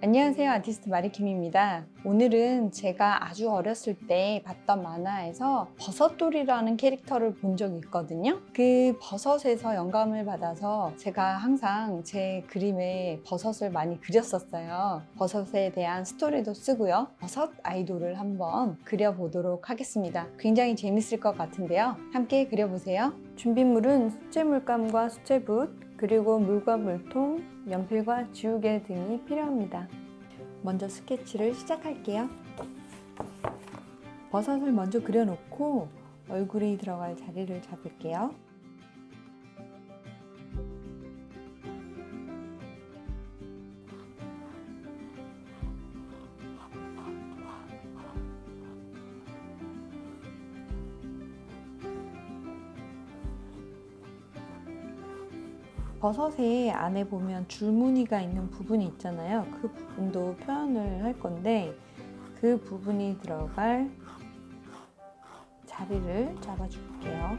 안녕하세요. 아티스트 마리킴입니다. 오늘은 제가 아주 어렸을 때 봤던 만화에서 버섯돌이라는 캐릭터를 본 적이 있거든요. 그 버섯에서 영감을 받아서 제가 항상 제 그림에 버섯을 많이 그렸었어요. 버섯에 대한 스토리도 쓰고요. 버섯 아이돌을 한번 그려보도록 하겠습니다. 굉장히 재밌을 것 같은데요. 함께 그려보세요. 준비물은 수채 물감과 수채붓, 그리고 물과 물통, 연필과 지우개 등이 필요합니다. 먼저 스케치를 시작할게요. 버섯을 먼저 그려놓고 얼굴이 들어갈 자리를 잡을게요. 버섯의 안에 보면 줄무늬가 있는 부분이 있잖아요. 그 부분도 표현을 할 건데 그 부분이 들어갈 자리를 잡아줄게요.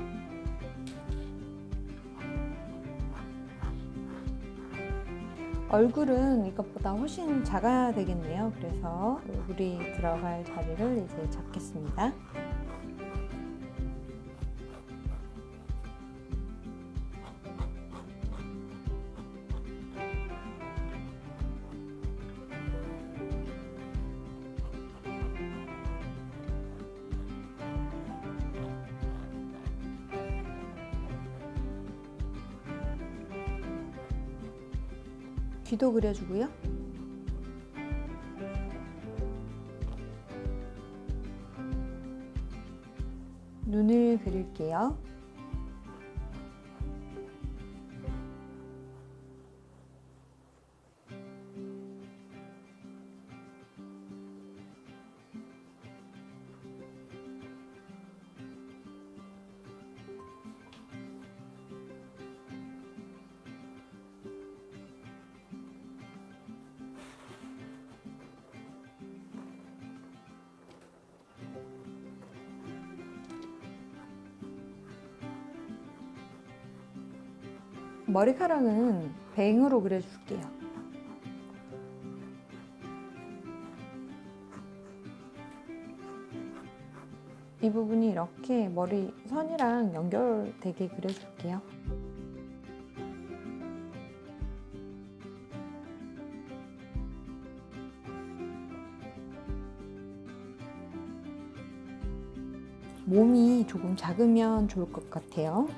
얼굴은 이것보다 훨씬 작아야 되겠네요. 그래서 얼굴이 들어갈 자리를 이제 잡겠습니다. 귀도 그려주고요. 눈을 그릴게요. 머리카락은 뱅으로 그려줄게요. 이 부분이 이렇게 머리 선이랑 연결되게 그려줄게요. 몸이 조금 작으면 좋을 것 같아요.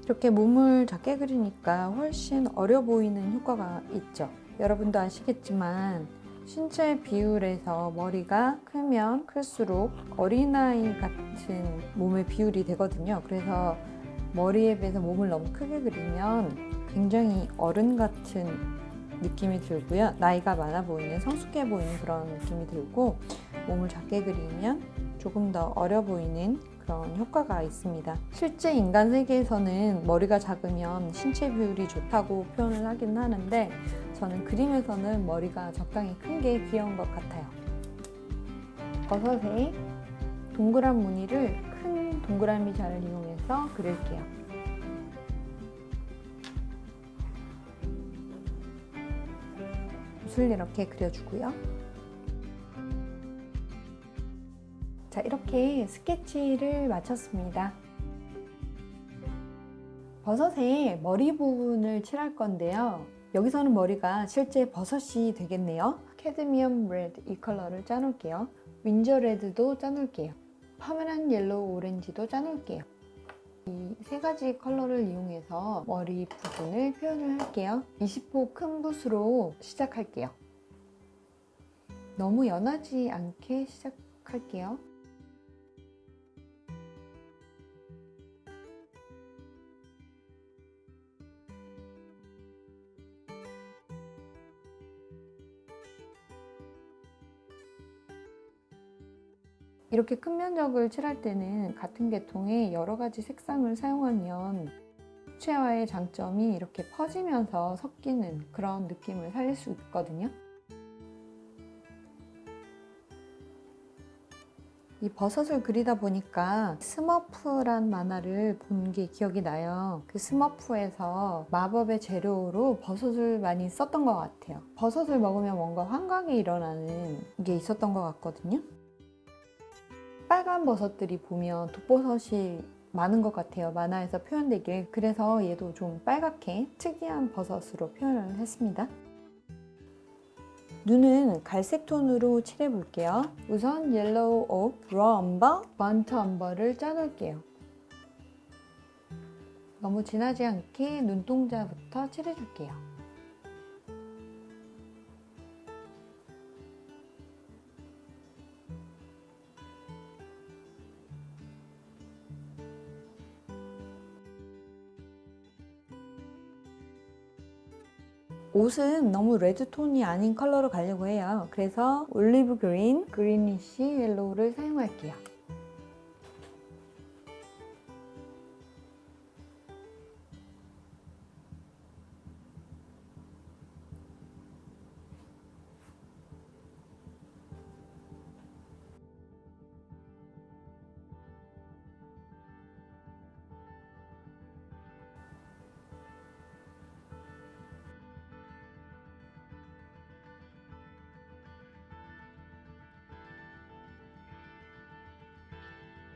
이렇게 몸을 작게 그리니까 훨씬 어려 보이는 효과가 있죠. 여러분도 아시겠지만 신체 비율에서 머리가 크면 클수록 어린아이 같은 몸의 비율이 되거든요. 그래서 머리에 비해서 몸을 너무 크게 그리면 굉장히 어른 같은 느낌이 들고요. 나이가 많아 보이는, 성숙해 보이는 그런 느낌이 들고, 몸을 작게 그리면 조금 더 어려 보이는 그런 효과가 있습니다. 실제 인간 세계에서는 머리가 작으면 신체 비율이 좋다고 표현을 하긴 하는데 저는 그림에서는 머리가 적당히 큰 게 귀여운 것 같아요. 버섯에 동그란 무늬를 큰 동그라미 자를 이용해서 그릴게요. 붓을 이렇게 그려주고요. 자, 이렇게 스케치를 마쳤습니다. 버섯의 머리 부분을 칠할 건데요. 여기서는 머리가 실제 버섯이 되겠네요. 캐드미엄 레드 이 컬러를 짜놓을게요. 윈저 레드도 짜놓을게요. 퍼머넌트 옐로우 오렌지도 짜놓을게요. 이 세 가지 컬러를 이용해서 머리 부분을 표현을 할게요. 20호 큰 붓으로 시작할게요. 너무 연하지 않게 시작할게요. 이렇게 큰 면적을 칠할 때는 같은 계통의 여러 가지 색상을 사용하면 수채화의 장점이 이렇게 퍼지면서 섞이는 그런 느낌을 살릴 수 있거든요. 이 버섯을 그리다 보니까 스머프란 만화를 본 게 기억이 나요. 그 스머프에서 마법의 재료로 버섯을 많이 썼던 것 같아요. 버섯을 먹으면 뭔가 환각이 일어나는 게 있었던 것 같거든요. 빨간 버섯들이 보면 독버섯이 많은 것 같아요. 만화에서 표현되길. 그래서 얘도 좀 빨갛게 특이한 버섯으로 표현을 했습니다. 눈은 갈색 톤으로 칠해 볼게요. 우선 옐로우 옵, 브러 엄버, 번트 엄버를 짜놓을게요. 너무 진하지 않게 눈동자부터 칠해 줄게요. 옷은 너무 레드톤이 아닌 컬러로 가려고 해요. 그래서 올리브 그린, 그리니쉬 옐로우를 사용할게요.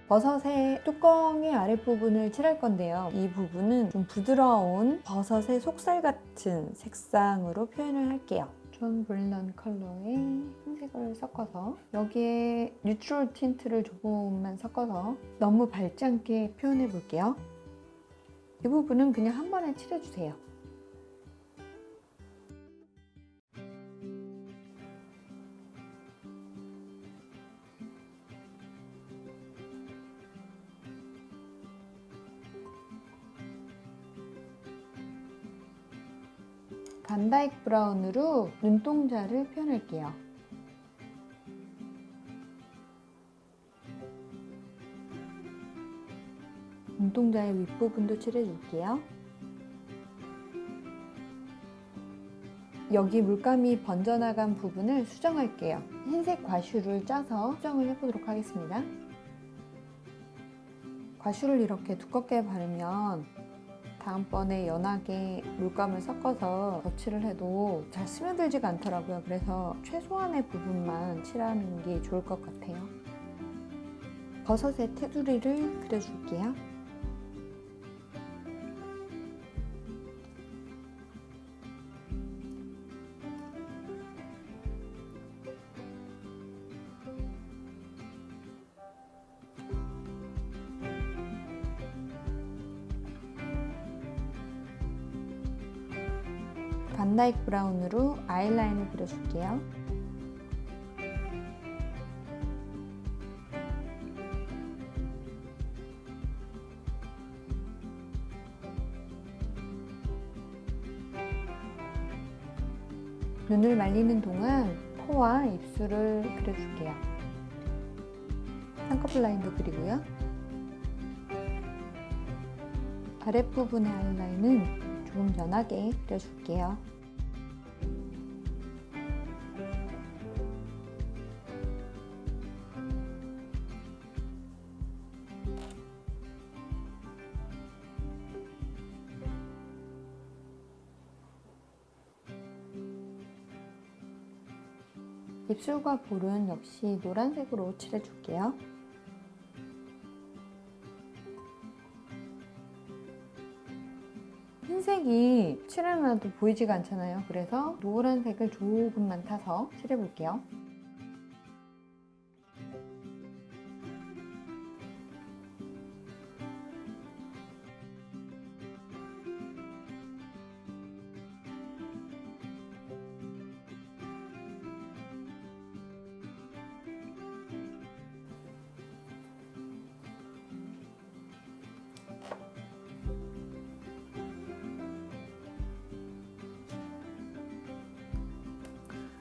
버섯의 뚜껑의 아랫부분을 칠할 건데요. 이 부분은 좀 부드러운 버섯의 속살 같은 색상으로 표현을 할게요. 존 브릴런 컬러의 흰색을 섞어서 여기에 뉴트럴 틴트를 조금만 섞어서 너무 밝지 않게 표현해 볼게요. 이 부분은 그냥 한 번에 칠해주세요. 반다이크 브라운으로 눈동자를 표현할게요. 눈동자의 윗부분도 칠해줄게요. 여기 물감이 번져나간 부분을 수정할게요. 흰색 과슈를 짜서 수정을 해보도록 하겠습니다. 과슈를 이렇게 두껍게 바르면 다음번에 연하게 물감을 섞어서 덧칠을 해도 잘 스며들지가 않더라고요. 그래서 최소한의 부분만 칠하는 게 좋을 것 같아요. 버섯의 테두리를 그려줄게요. 반다이크 브라운으로 아이라인을 그려줄게요. 눈을 말리는 동안 코와 입술을 그려줄게요. 쌍꺼풀 라인도 그리고요. 아랫부분의 아이라인은 조금 연하게 그려줄게요. 입술과 볼은 역시 노란색으로 칠해줄게요. 흰색이 칠해놔도 보이지가 않잖아요. 그래서 노란색을 조금만 타서 칠해볼게요.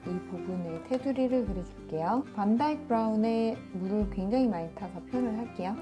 이 부분에 테두리를 그려줄게요. 반다이크 브라운에 물을 굉장히 많이 타서 표현을 할게요.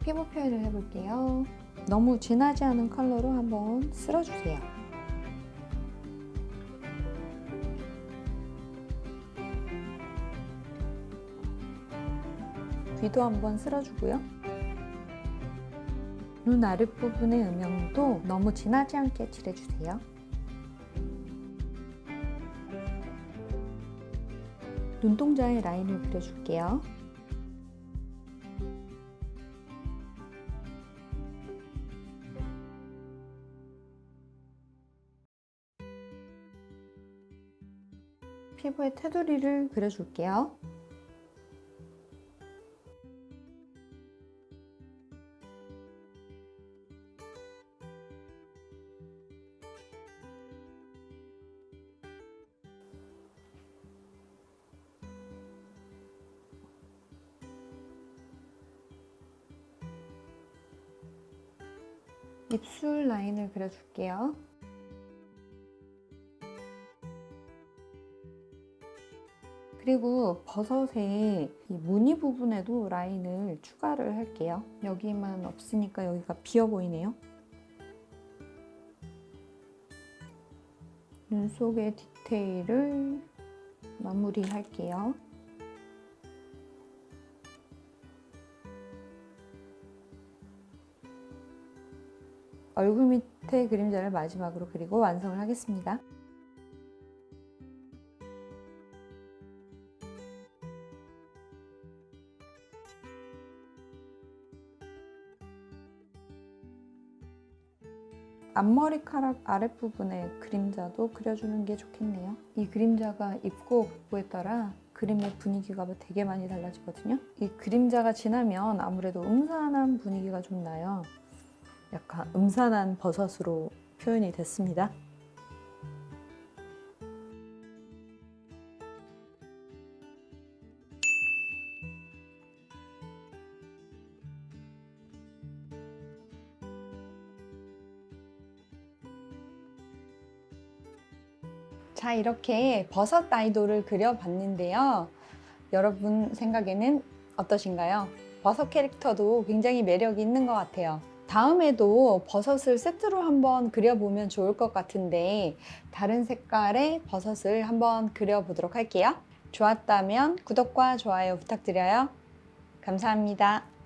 피부 표현을 해볼게요. 너무 진하지 않은 컬러로 한번 쓸어주세요. 귀도 한번 쓸어주고요. 눈 아랫부분의 음영도 너무 진하지 않게 칠해주세요. 눈동자에 라인을 그려줄게요. 피부에 테두리를 그려줄게요. 입술 라인을 그려줄게요. 그리고 버섯의 이 무늬 부분에도 라인을 추가를 할게요. 여기만 없으니까 여기가 비어 보이네요. 눈속의 디테일을 마무리할게요. 얼굴 밑에 그림자를 마지막으로 그리고 완성을 하겠습니다. 앞머리카락 아랫부분에 그림자도 그려주는 게 좋겠네요. 이 그림자가 입고 극부에 따라 그림의 분위기가 되게 많이 달라지거든요. 이 그림자가 진하면 아무래도 음산한 분위기가 좀 나요. 약간 음산한 버섯으로 표현이 됐습니다. 자, 이렇게 버섯 아이돌을 그려봤는데요. 여러분 생각에는 어떠신가요? 버섯 캐릭터도 굉장히 매력이 있는 것 같아요. 다음에도 버섯을 세트로 한번 그려보면 좋을 것 같은데 다른 색깔의 버섯을 한번 그려보도록 할게요. 좋았다면 구독과 좋아요 부탁드려요. 감사합니다.